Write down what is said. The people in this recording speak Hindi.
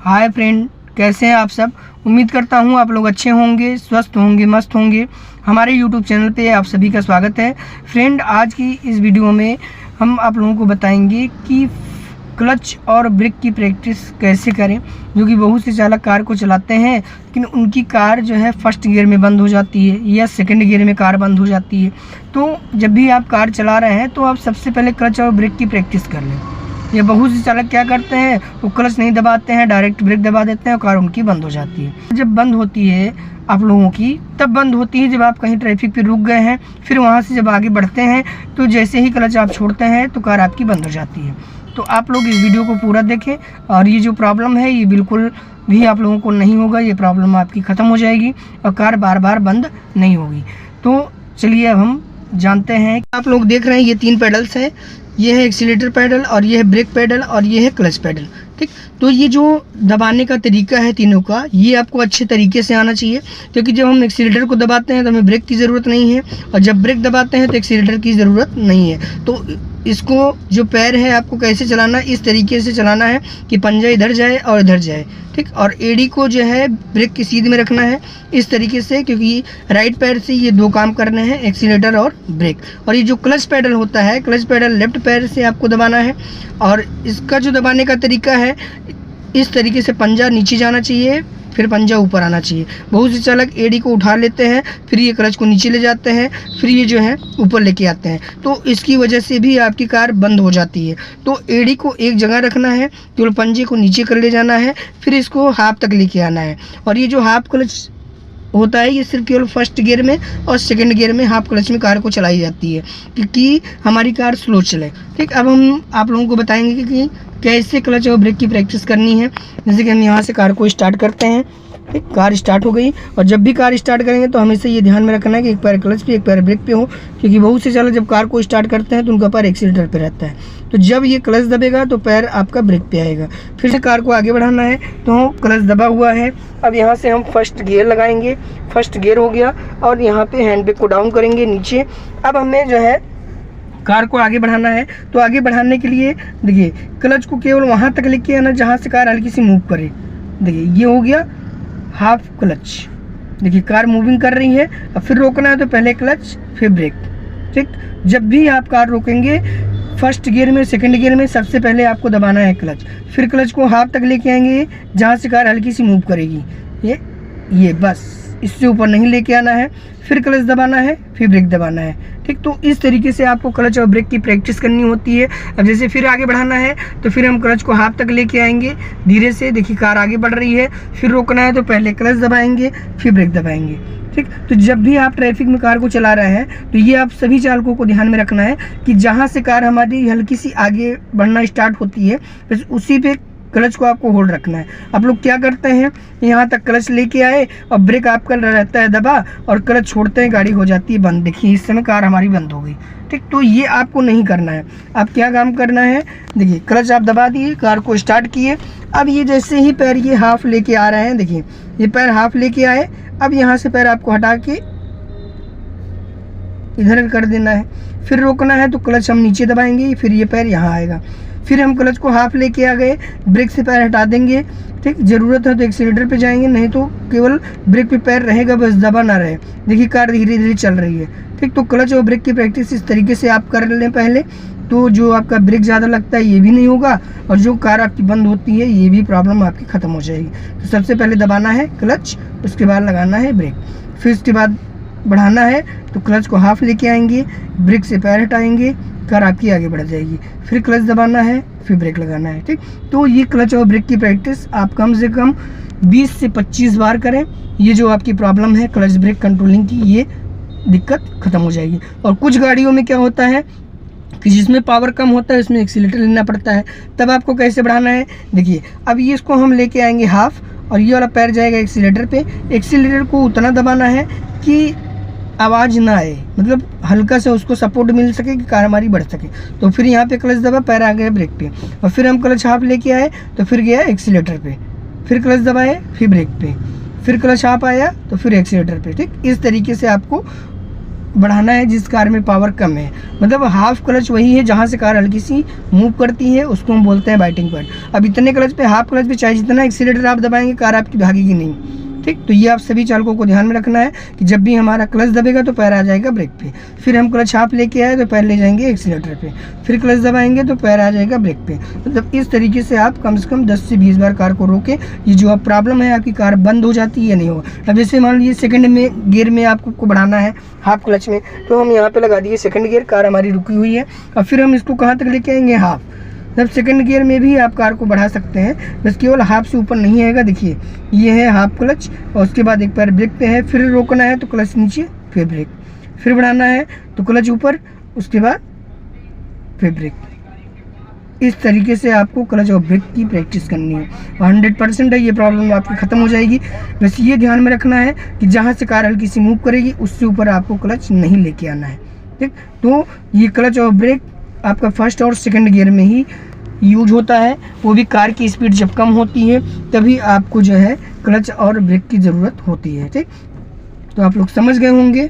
हाय फ्रेंड, कैसे हैं आप सब। उम्मीद करता हूं आप लोग अच्छे होंगे, स्वस्थ होंगे, मस्त होंगे। हमारे यूट्यूब चैनल पे आप सभी का स्वागत है। फ्रेंड, आज की इस वीडियो में हम आप लोगों को बताएंगे कि क्लच और ब्रेक की प्रैक्टिस कैसे करें। जो कि बहुत से चालक कार को चलाते हैं लेकिन उनकी कार जो है फर्स्ट गियर में बंद हो जाती है या सेकंड गियर में कार बंद हो जाती है। तो जब भी आप कार चला रहे हैं तो आप सबसे पहले क्लच और ब्रेक की प्रैक्टिस कर लें। ये बहुत से चालक क्या करते हैं, वो क्लच नहीं दबाते हैं, डायरेक्ट ब्रेक दबा देते हैं और कार उनकी बंद हो जाती है। जब बंद होती है आप लोगों की, तब बंद होती है जब आप कहीं ट्रैफिक पे रुक गए हैं। फिर वहाँ से जब आगे बढ़ते हैं तो जैसे ही क्लच आप छोड़ते हैं तो कार आपकी बंद हो जाती है। तो आप लोग इस वीडियो को पूरा देखें और ये जो प्रॉब्लम है ये बिल्कुल भी आप लोगों को नहीं होगा। ये प्रॉब्लम आपकी ख़त्म हो जाएगी और कार बार बार बंद नहीं होगी। तो चलिए अब हम जानते हैं। आप लोग देख रहे हैं ये 3 पेडल्स हैं। ये है एक्सीलेटर पेडल और ये है ब्रेक पेडल और ये है क्लच पेडल। ठीक, तो ये जो दबाने का तरीका है तीनों का, ये आपको अच्छे तरीके से आना चाहिए। क्योंकि जब हम एक्सीलेटर को दबाते हैं तो हमें ब्रेक की ज़रूरत नहीं है और जब ब्रेक दबाते हैं तो एक्सीलेटर की ज़रूरत नहीं है। तो इसको जो पैर है आपको कैसे चलाना, इस तरीके से चलाना है कि पंजा इधर जाए और इधर जाए। ठीक, और एडी को जो है ब्रेक की सीध में रखना है इस तरीके से, क्योंकि राइट पैर से ये 2 काम करने हैं, एक्सीलेटर और ब्रेक। और ये जो क्लच पेडल होता है, क्लच पेडल लेफ्ट पैर से आपको दबाना है और इसका जो दबाने का तरीका है इस तरीके से पंजा नीचे जाना चाहिए, फिर पंजा ऊपर आना चाहिए। बहुत से चालक एडी को उठा लेते हैं, फिर ये क्लच को नीचे ले जाते हैं, फिर ये जो है ऊपर लेके आते हैं। तो इसकी वजह से भी आपकी कार बंद हो जाती है। तो एडी को एक जगह रखना है, केवल पंजे को नीचे कर ले जाना है, फिर इसको हाफ तक लेके आना है। और ये जो हाफ क्लच होता है ये सिर्फ केवल फर्स्ट गियर में और सेकंड गियर में हाफ क्लच में कार को चलाई जाती है क्योंकि हमारी कार स्लो चले। ठीक, अब हम आप लोगों को बताएंगे कि कैसे क्लच और ब्रेक की प्रैक्टिस करनी है। जैसे कि हम यहाँ से कार को स्टार्ट करते हैं। ठीक, कार स्टार्ट हो गई और जब भी कार स्टार्ट करेंगे तो हमेशा ये ध्यान में रखना है कि एक पैर क्लच पे एक पैर ब्रेक पे हो, क्योंकि बहुत से चालक जब कार को स्टार्ट करते हैं तो उनका पैर एक्सीलेटर पे रहता है। तो जब ये क्लच दबेगा तो पैर आपका ब्रेक पे आएगा। फिर से कार को आगे बढ़ाना है तो क्लच दबा हुआ है। अब यहाँ से हम फर्स्ट गियर लगाएंगे। फर्स्ट गियर हो गया और यहाँ पे हैंड ब्रेक को डाउन करेंगे नीचे। अब हमें जो है कार को आगे बढ़ाना है। तो आगे बढ़ाने के लिए देखिए क्लच को केवल वहाँ तक लेके आना जहाँ से कार हल्की सी मूव करे। देखिए ये हो गया हाफ क्लच। देखिए कार मूविंग कर रही है। अब फिर रोकना है तो पहले क्लच फिर ब्रेक। ठीक, जब भी आप कार रोकेंगे फर्स्ट गियर में सेकंड गियर में सबसे पहले आपको दबाना है क्लच, फिर क्लच को हाफ तक लेके आएंगे जहाँ से कार हल्की सी मूव करेगी। ये बस, इससे ऊपर नहीं लेके आना है। फिर क्लच दबाना है, फिर ब्रेक दबाना है। ठीक, तो इस तरीके से आपको क्लच और ब्रेक की प्रैक्टिस करनी होती है। अब जैसे फिर आगे बढ़ाना है तो फिर हम क्लच को हाफ तक लेके आएंगे धीरे से। देखिए कार आगे बढ़ रही है। फिर रोकना है तो पहले क्लच दबाएंगे फिर ब्रेक दबाएंगे। ठीक, तो जब भी आप ट्रैफिक में कार को चला रहे हैं तो ये आप सभी चालकों को ध्यान में रखना है कि जहाँ से कार हमारी हल्की सी आगे बढ़ना स्टार्ट होती है बस उसी पे क्लच को आपको होल्ड रखना है। आप लोग क्या करते हैं, यहाँ तक क्लच लेके आए और ब्रेक आपका रहता है दबा और क्लच छोड़ते हैं, गाड़ी हो जाती है बंद। देखिए इस समय कार हमारी बंद हो गई। ठीक, तो ये आपको नहीं करना है। आप क्या काम करना है, देखिए क्लच आप दबा दिए, कार को स्टार्ट किए। अब ये जैसे ही पैर ये हाफ लेके आ रहे हैं, देखिए ये पैर हाफ लेके आए। अब यहाँ से पैर आपको हटा के इधर कर देना है। फिर रोकना है तो क्लच हम नीचे दबाएंगे, फिर ये पैर यहाँ आएगा। फिर हम क्लच को हाफ लेके आ गए, ब्रेक से पैर हटा देंगे। ठीक, ज़रूरत है तो एक्सीलेटर पे जाएंगे, नहीं तो केवल ब्रेक पे पैर रहेगा, बस दबा ना रहे। देखिए कार धीरे धीरे चल रही है। ठीक, तो क्लच और ब्रेक की प्रैक्टिस इस तरीके से आप कर लें पहले, तो जो आपका ब्रेक ज़्यादा लगता है ये भी नहीं होगा और जो कार आपकी बंद होती है ये भी प्रॉब्लम आपकी ख़त्म हो जाएगी। तो सबसे पहले दबाना है क्लच, उसके बाद लगाना है ब्रेक, फिर उसके बाद बढ़ाना है तो क्लच को हाफ लेके आएंगे, ब्रेक से पैर हटाएंगे, कार आपकी आगे बढ़ जाएगी। फिर क्लच दबाना है फिर ब्रेक लगाना है। ठीक, तो ये क्लच और ब्रेक की प्रैक्टिस आप कम से कम 20 से 25 बार करें। ये जो आपकी प्रॉब्लम है क्लच ब्रेक कंट्रोलिंग की, ये दिक्कत ख़त्म हो जाएगी। और कुछ गाड़ियों में क्या होता है कि जिसमें पावर कम होता है उसमें एक्सीलेटर लेना पड़ता है, तब आपको कैसे बढ़ाना है। देखिए अब ये इसको हम लेके आएंगे हाफ और ये वाला पैर जाएगा एक्सीलेटर पे। एक्सीलेटर को उतना दबाना है कि आवाज़ ना आए, मतलब हल्का से उसको सपोर्ट मिल सके कि कार हमारी बढ़ सके। तो फिर यहाँ पे क्लच दबा, पैर आ गया ब्रेक पे और फिर हम क्लच हाफ लेके आए तो फिर गया एक्सीलेटर पे, फिर क्लच दबाए फिर ब्रेक पे, फिर क्लच हाफ आया तो फिर एक्सीलेटर पे। ठीक, इस तरीके से आपको बढ़ाना है जिस कार में पावर कम है। मतलब हाफ क्लच वही है जहाँ से कार हल्की सी मूव करती है, उसको हम बोलते हैं बाइटिंग पॉइंट। अब इतने क्लच पे, हाफ क्लच पे चाहे जितना एक्सीलरेटर आप दबाएंगे कार आपकी भागेगी नहीं, ठीक। तो ये आप सभी चालकों को ध्यान में रखना है कि जब भी हमारा क्लच दबेगा तो पैर आ जाएगा ब्रेक पे, फिर हम क्लच हाफ लेके आए तो पैर ले जाएंगे एक्सीलरेटर पे, फिर क्लच दबाएंगे तो पैर आ जाएगा ब्रेक पे। मतलब इस तरीके से आप कम से कम 10 से 20 बार कार को रोकें। ये जो अब प्रॉब्लम है आपकी कार बंद हो जाती है नहीं हो। अब जैसे मान लीजिए सेकंड में गियर में आपको बढ़ाना है हाफ क्लच में, तो हम यहाँ पे लगा दिए सेकंड गियर, कार हमारी रुकी हुई है। अब फिर हम इसको कहाँ तक लेके आएंगे, हाफ। जब सेकंड गियर में भी आप कार को बढ़ा सकते हैं, बस केवल हाफ से ऊपर नहीं आएगा। देखिए ये है हाफ क्लच और उसके बाद एक पैर ब्रेक पे है, फिर रोकना है तो क्लच नीचे फिर ब्रेक, फिर बढ़ाना है तो क्लच ऊपर, उसके बाद फिर ब्रेक। इस तरीके से आपको क्लच और ब्रेक की प्रैक्टिस करनी है और 100% है ये प्रॉब्लम आपकी ख़त्म हो जाएगी। बस ये ध्यान में रखना है कि जहाँ से कार हल्की सी मूव करेगी उससे ऊपर आपको क्लच नहीं लेके आना है, ठीक। तो ये क्लच और ब्रेक आपका फर्स्ट और सेकंड गियर में ही यूज होता है, वो भी कार की स्पीड जब कम होती है तभी आपको जो है क्लच और ब्रेक की ज़रूरत होती है, ठीक। तो आप लोग समझ गए होंगे।